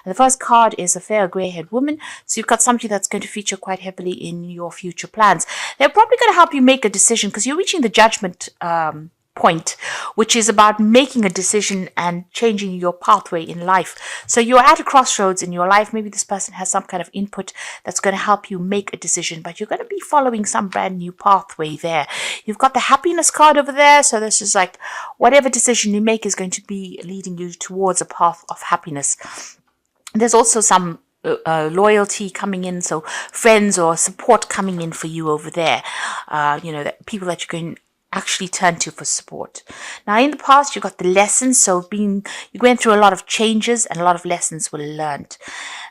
And the first card is a fair grey-haired woman. So you've got somebody that's going to feature quite heavily in your future plans. They're probably going to help you make a decision because you're reaching the judgment point, which is about making a decision and changing your pathway in life. So you're at a crossroads in your life. Maybe this person has some kind of input that's going to help you make a decision, but you're going to be following some brand new pathway there. You've got the happiness card over there. So this is like whatever decision you make is going to be leading you towards a path of happiness. There's also some loyalty coming in, so friends or support coming in for you over there. That people that you're going actually turn to for support. Now, in the past, you got the lessons. So you're going through a lot of changes and a lot of lessons were learned.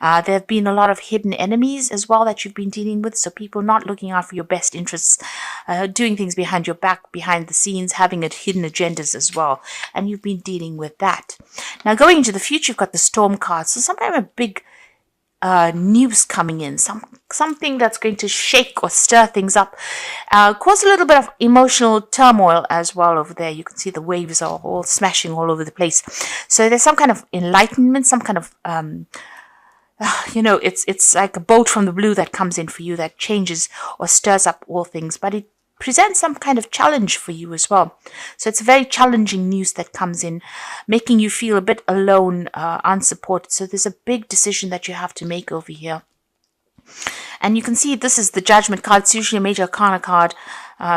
There have been a lot of hidden enemies as well that you've been dealing with. So people not looking out for your best interests, doing things behind your back, behind the scenes, having hidden agendas as well. And you've been dealing with that. Now, going into the future, you've got the storm card. So some kind of a big news coming in, something that's going to shake or stir things up, cause a little bit of emotional turmoil as well over there. You can see the waves are all smashing all over the place. So there's some kind of enlightenment, some kind of it's like a bolt from the blue that comes in for you that changes or stirs up all things, but it presents some kind of challenge for you as well. So it's very challenging news that comes in, making you feel a bit alone, unsupported. So there's a big decision that you have to make over here. And you can see this is the Judgment card. It's usually a major arcana card.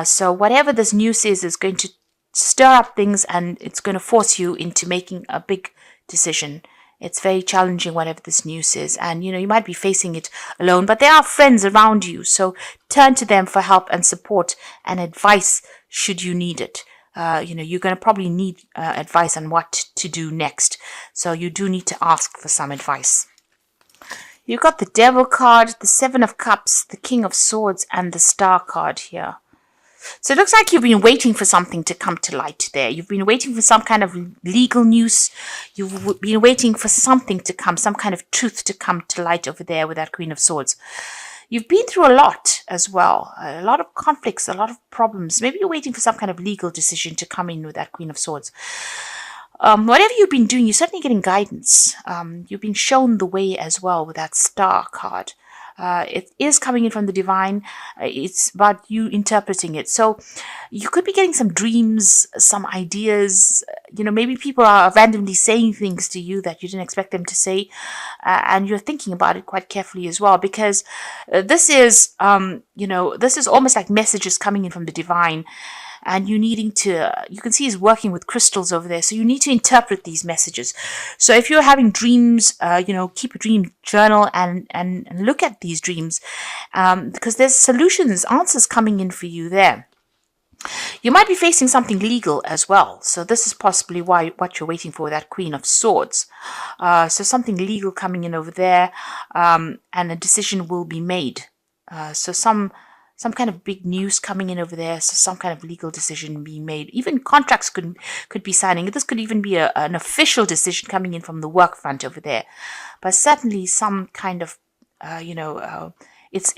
So whatever this news is going to stir up things and it's going to force you into making a big decision. It's very challenging, whatever this news is. And, you might be facing it alone, but there are friends around you. So turn to them for help and support and advice should you need it. You're going to probably need advice on what to do next. So you do need to ask for some advice. You've got the Devil card, the Seven of Cups, the King of Swords, and the Star card here. So it looks like you've been waiting for something to come to light there. You've been waiting for some kind of legal news. You've been waiting for something to come, some kind of truth to come to light over there with that Queen of Swords. You've been through a lot as well, a lot of conflicts, a lot of problems. Maybe you're waiting for some kind of legal decision to come in with that Queen of Swords. Whatever you've been doing, you're certainly getting guidance. You've been shown the way as well with that Star card. It is coming in from the divine. It's about you interpreting it. So you could be getting some dreams, some ideas. Maybe people are randomly saying things to you that you didn't expect them to say. And you're thinking about it quite carefully as well, because this is almost like messages coming in from the divine. And you can see he's working with crystals over there. So you need to interpret these messages. So if you're having dreams, keep a dream journal and look at these dreams, because there's solutions, answers coming in for you there. You might be facing something legal as well. So this is possibly what you're waiting for, that Queen of Swords. So something legal coming in over there, and a decision will be made. So some kind of big news coming in over there, so some kind of legal decision being made. Even contracts could be signing. This could even be an official decision coming in from the work front over there. But certainly some kind of, it's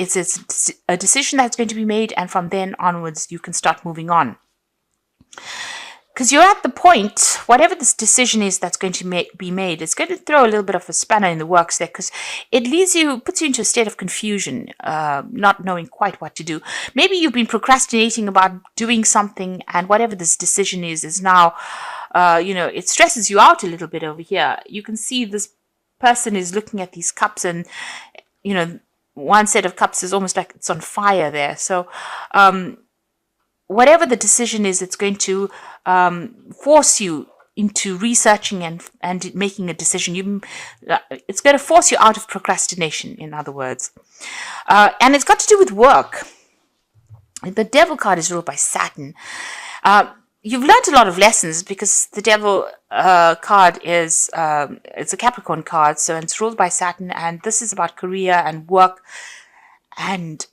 a decision that's going to be made, and from then onwards you can start moving on. Because you're at the point, whatever this decision is that's going to be made, it's going to throw a little bit of a spanner in the works there, because it puts you into a state of confusion, not knowing quite what to do. Maybe you've been procrastinating about doing something, and whatever this decision is now, it stresses you out a little bit over here. You can see this person is looking at these cups, and, one set of cups is almost like it's on fire there. So, whatever the decision is, it's going to force you into researching and making a decision. It's going to force you out of procrastination, in other words. And it's got to do with work. The Devil card is ruled by Saturn. You've learned a lot of lessons, because the Devil card is it's a Capricorn card, so it's ruled by Saturn, and this is about career and work. And,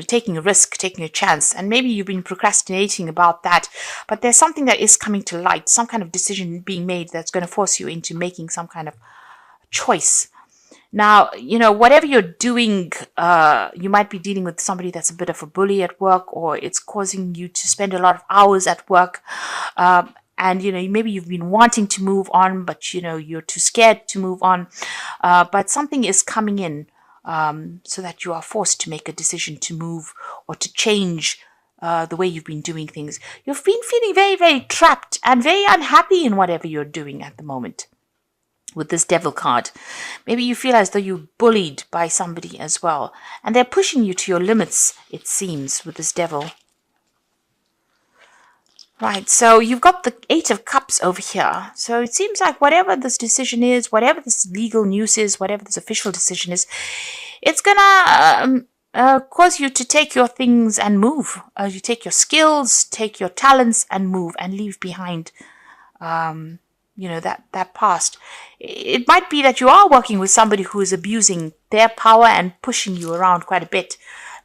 taking a risk, taking a chance. And maybe you've been procrastinating about that, but there's something that is coming to light, some kind of decision being made that's going to force you into making some kind of choice. Now, whatever you're doing, you might be dealing with somebody that's a bit of a bully at work, or it's causing you to spend a lot of hours at work. and maybe you've been wanting to move on, but you're too scared to move on. But something is coming in, so that you are forced to make a decision to move or to change the way you've been doing things. You've been feeling very, very trapped and very unhappy in whatever you're doing at the moment. With this devil card, maybe you feel as though you're bullied by somebody as well, and they're pushing you to your limits, it seems, with this devil. Right, so you've got the Eight of Cups over here. So it seems like whatever this decision is, whatever this legal news is, whatever this official decision is, it's gonna cause you to take your things and move. You take your skills, take your talents and move and leave behind that past. It might be that you are working with somebody who is abusing their power and pushing you around quite a bit.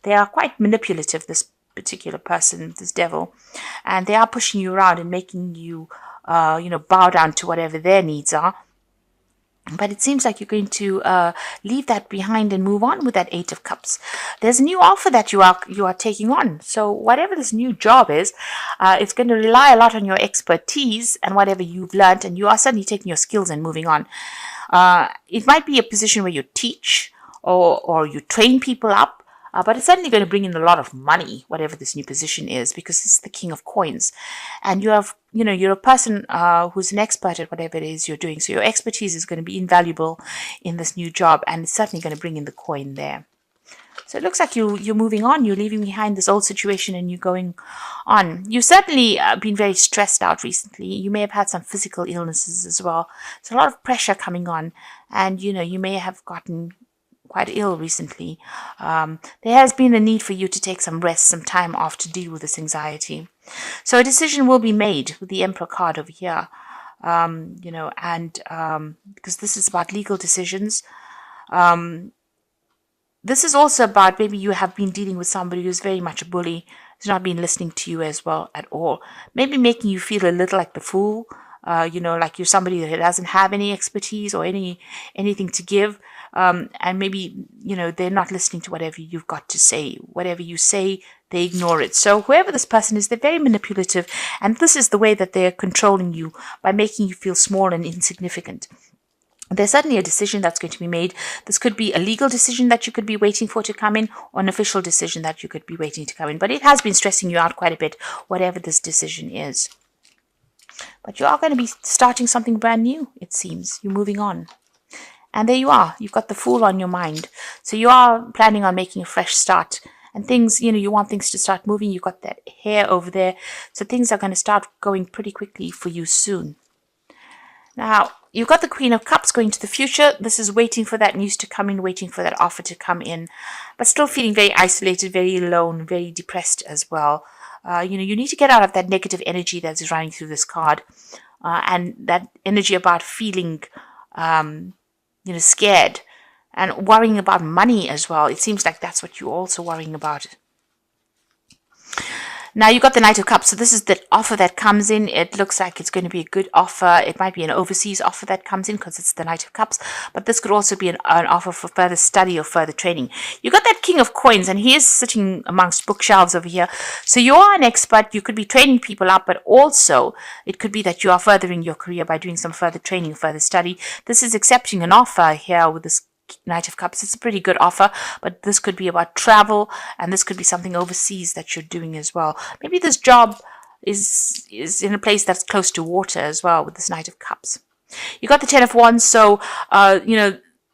They are quite manipulative, this particular person, this devil, and they are pushing you around and making you bow down to whatever their needs are. But it seems like you're going to leave that behind and move on with that Eight of Cups. There's a new offer that you are taking on. So whatever this new job is, it's going to rely a lot on your expertise and whatever you've learned, and you are suddenly taking your skills and moving on. It might be a position where you teach or you train people up. But it's certainly going to bring in a lot of money, whatever this new position is, because this is the King of Coins. And you're a person who's an expert at whatever it is you're doing. So your expertise is going to be invaluable in this new job, and it's certainly going to bring in the coin there. So it looks like you're moving on. You're leaving behind this old situation and you're going on. You've certainly been very stressed out recently. You may have had some physical illnesses as well. There's a lot of pressure coming on, and you may have gotten quite ill recently. There has been a need for you to take some rest, some time off to deal with this anxiety. So a decision will be made with the Emperor card over here, because this is about legal decisions. This is also about maybe you have been dealing with somebody who's very much a bully, who's not been listening to you as well at all. Maybe making you feel a little like the fool, like you're somebody that doesn't have any expertise or anything to give. And maybe, they're not listening to whatever you've got to say. Whatever you say, they ignore it. So whoever this person is, they're very manipulative. And this is the way that they're controlling you, by making you feel small and insignificant. There's certainly a decision that's going to be made. This could be a legal decision that you could be waiting for to come in, or an official decision that you could be waiting to come in. But it has been stressing you out quite a bit, whatever this decision is. But you are going to be starting something brand new, it seems. You're moving on. And there you are. You've got the Fool on your mind. So you are planning on making a fresh start. And things, you want things to start moving. You've got that hair over there. So things are going to start going pretty quickly for you soon. Now, you've got the Queen of Cups going to the future. This is waiting for that news to come in, waiting for that offer to come in. But still feeling very isolated, very alone, very depressed as well. You need to get out of that negative energy that's running through this card. And that energy about feeling scared and worrying about money as well. It seems like that's what you're also worrying about. Now you've got the Knight of Cups. So this is the offer that comes in. It looks like it's going to be a good offer. It might be an overseas offer that comes in because it's the Knight of Cups. But this could also be an offer for further study or further training. You've got that King of Coins, and he is sitting amongst bookshelves over here. So you are an expert. You could be training people up, but also it could be that you are furthering your career by doing some further training, further study. This is accepting an offer here with this Knight of Cups. It's a pretty good offer, but this could be about travel, and this could be something overseas that you're doing as well. Maybe this job is in a place that's close to water as well with this Knight of Cups. You got the Ten of Wands, so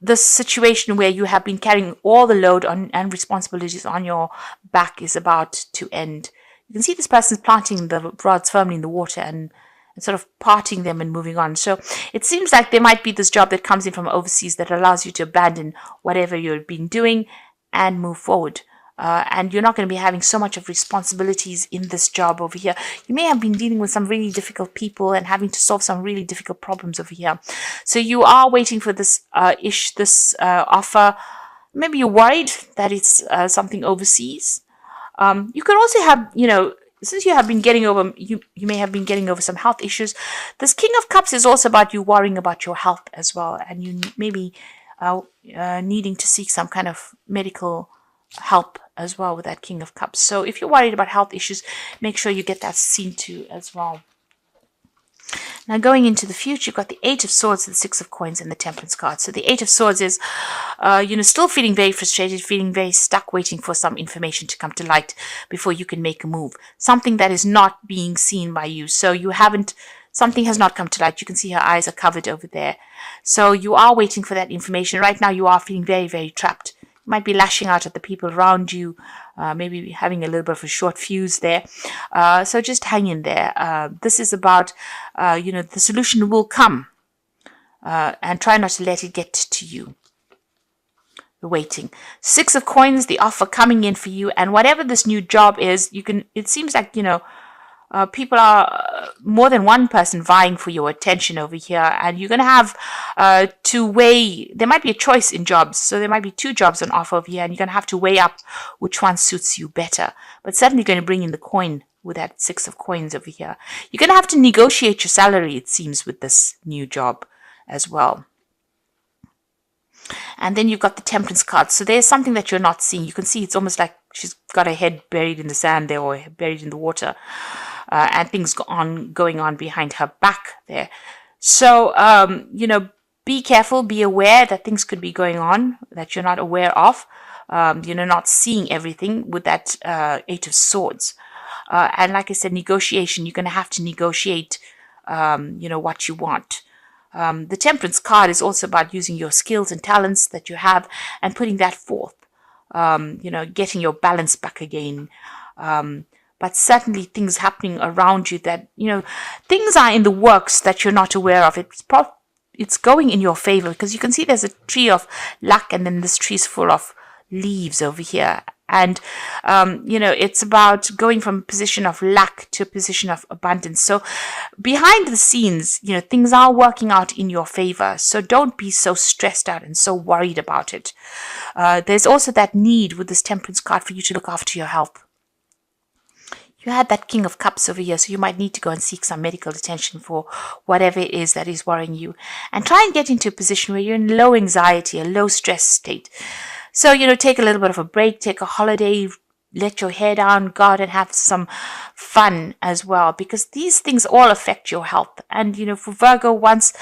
this situation where you have been carrying all the load and responsibilities on your back is about to end. You can see this person's planting the rods firmly in the water and sort of parting them and moving on. So it seems like there might be this job that comes in from overseas that allows you to abandon whatever you've been doing and move forward. And you're not going to be having so much of responsibilities in this job over here. You may have been dealing with some really difficult people and having to solve some really difficult problems over here. So you are waiting for this offer. Maybe you're worried that it's something overseas. You could also have, since you have been getting over, you may have been getting over some health issues. This King of Cups is also about you worrying about your health as well, and you maybe needing to seek some kind of medical help as well with that King of Cups. So if you're worried about health issues, make sure you get that seen to as well. Now going into the future, you've got the Eight of Swords, the Six of Coins, and the Temperance card. So the Eight of Swords is, still feeling very frustrated, feeling very stuck, waiting for some information to come to light before you can make a move. Something that is not being seen by you. So something has not come to light. You can see her eyes are covered over there. So you are waiting for that information. Right now you are feeling very, very trapped. You might be lashing out at the people around you, maybe having a little bit of a short fuse there. So just hang in there. This is about, the solution will come. And try not to let it get to you. The waiting. Six of Coins, the offer coming in for you. And whatever this new job is, it seems like, people are more than one person vying for your attention over here, and you're going to have to weigh. There might be a choice in jobs, so there might be two jobs on offer over here, and you're going to have to weigh up which one suits you better. But certainly going to bring in the coin with that Six of Coins over here. You're going to have to negotiate your salary, it seems, with this new job as well. And then you've got the Temperance card. So there's something that you're not seeing. You can see it's almost like she's got her head buried in the sand there, or buried in the water. And things going on behind her back there. So, be careful, be aware that things could be going on that you're not aware of. Not seeing everything with that Eight of Swords. And like I said, negotiation, you're going to have to negotiate, what you want. The Temperance card is also about using your skills and talents that you have and putting that forth. Getting your balance back again. But certainly things happening around you that, things are in the works that you're not aware of. It's going in your favor, because you can see there's a tree of luck, and then this tree's full of leaves over here. And, it's about going from a position of lack to a position of abundance. So behind the scenes, things are working out in your favor. So don't be so stressed out and so worried about it. There's also that need with this Temperance card for you to look after your health. You had that King of Cups over here, so you might need to go and seek some medical attention for whatever it is that is worrying you. And try and get into a position where you're in low anxiety, a low stress state. So, take a little bit of a break, take a holiday, let your hair down, go out and have some fun as well, because these things all affect your health. And, for Virgo, once,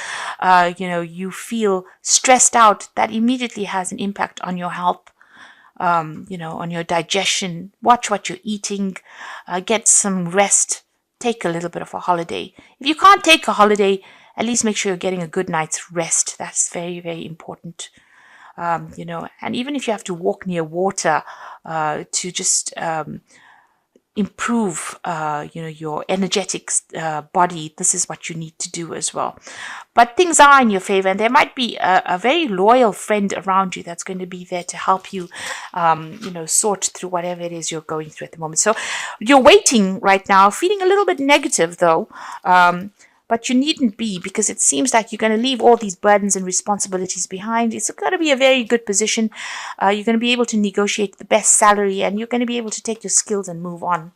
you feel stressed out, that immediately has an impact on your health. On your digestion. Watch what you're eating, get some rest, take a little bit of a holiday. If you can't take a holiday, at least make sure you're getting a good night's rest. That's very, very important. And even if you have to walk near water to just improve, your energetic body, this is what you need to do as well. But things are in your favor, and there might be a very loyal friend around you that's going to be there to help you, sort through whatever it is you're going through at the moment. So you're waiting right now, feeling a little bit negative though, but you needn't be, because it seems like you're going to leave all these burdens and responsibilities behind. It's going to be a very good position. You're going to be able to negotiate the best salary, and you're going to be able to take your skills and move on.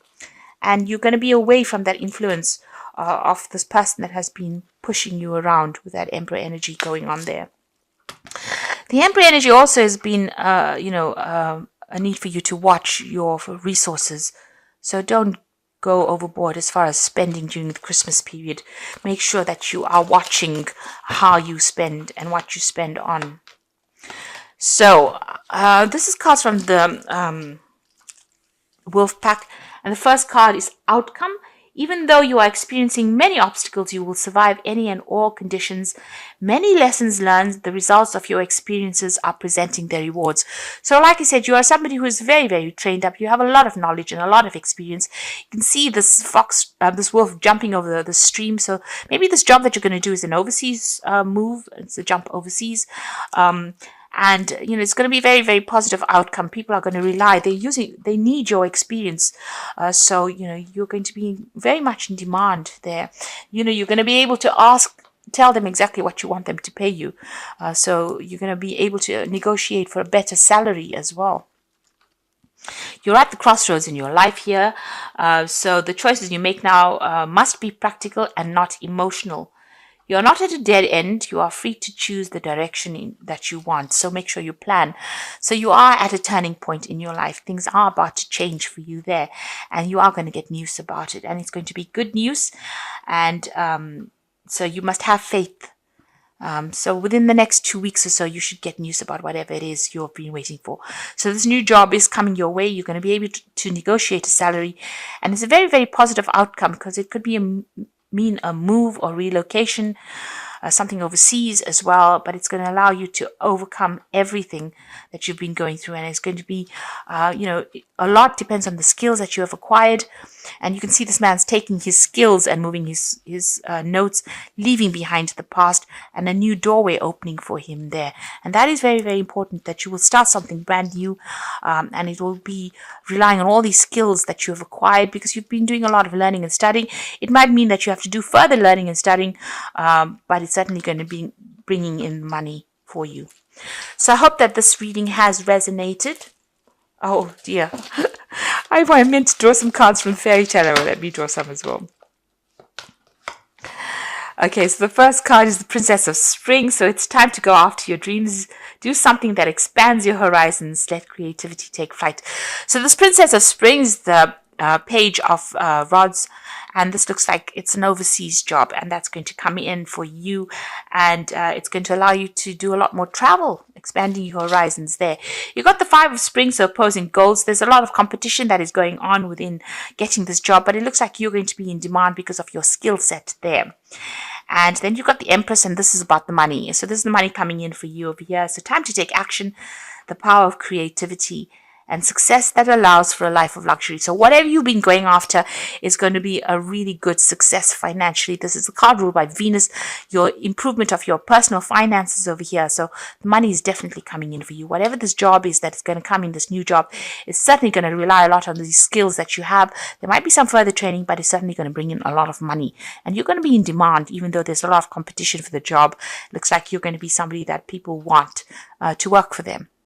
And you're going to be away from that influence of this person that has been pushing you around with that Emperor energy going on there. The Emperor energy also has been, a need for you to watch your resources. So don't go overboard as far as spending during the Christmas period. Make sure that you are watching how you spend and what you spend on. So this is cards from the Wolf Pack, and the first card is Outcome. Even though you are experiencing many obstacles, you will survive any and all conditions. Many lessons learned, the results of your experiences are presenting their rewards. So like I said, you are somebody who is very, very trained up. You have a lot of knowledge and a lot of experience. You can see this this wolf jumping over the stream. So maybe this job that you're going to do is an overseas move. It's a jump overseas. And, it's going to be a very, very positive outcome. People are going to rely. They need your experience. So, you're going to be very much in demand there. You're going to be able to tell them exactly what you want them to pay you. So you're going to be able to negotiate for a better salary as well. You're at the crossroads in your life here. So the choices you make now must be practical and not emotional. You're not at a dead end. You are free to choose the direction that you want. So make sure you plan. So you are at a turning point in your life. Things are about to change for you there. And you are going to get news about it. And it's going to be good news. And So you must have faith. So within the next 2 weeks or so, you should get news about whatever it is you've been waiting for. So this new job is coming your way. You're going to be able to negotiate a salary, and it's a very, very positive outcome because it could be mean a move or relocation, something overseas as well, but it's going to allow you to overcome everything that you've been going through. And it's going to be, a lot depends on the skills that you have acquired. And you can see this man's taking his skills and moving his notes, leaving behind the past, and a new doorway opening for him there. And that is very, very important, that you will start something brand new, and it will be relying on all these skills that you have acquired because you've been doing a lot of learning and studying. It might mean that you have to do further learning and studying, but it's certainly going to be bringing in money for you. So I hope that this reading has resonated. Oh dear. I meant to draw some cards from Fairy Tarot. Let me draw some as well. Okay, so the first card is the Princess of Spring. So it's time to go after your dreams. Do something that expands your horizons. Let creativity take flight. So this Princess of Spring is the Page of Rods. And this looks like it's an overseas job, and that's going to come in for you, and it's going to allow you to do a lot more travel, expanding your horizons there. You got the Five of Spring, so opposing goals. There's a lot of competition that is going on within getting this job, but it looks like you're going to be in demand because of your skill set there. And then you've got the Empress, and this is about the money. So this is the money coming in for you over here. So time to take action, the power of creativity, and success that allows for a life of luxury. So whatever you've been going after is going to be a really good success financially. This is a card ruled by Venus, your improvement of your personal finances over here. So the money is definitely coming in for you. Whatever this job is that's going to come in, this new job, is certainly going to rely a lot on these skills that you have. There might be some further training, but it's certainly going to bring in a lot of money. And you're going to be in demand, even though there's a lot of competition for the job. Looks like you're going to be somebody that people want to work for them.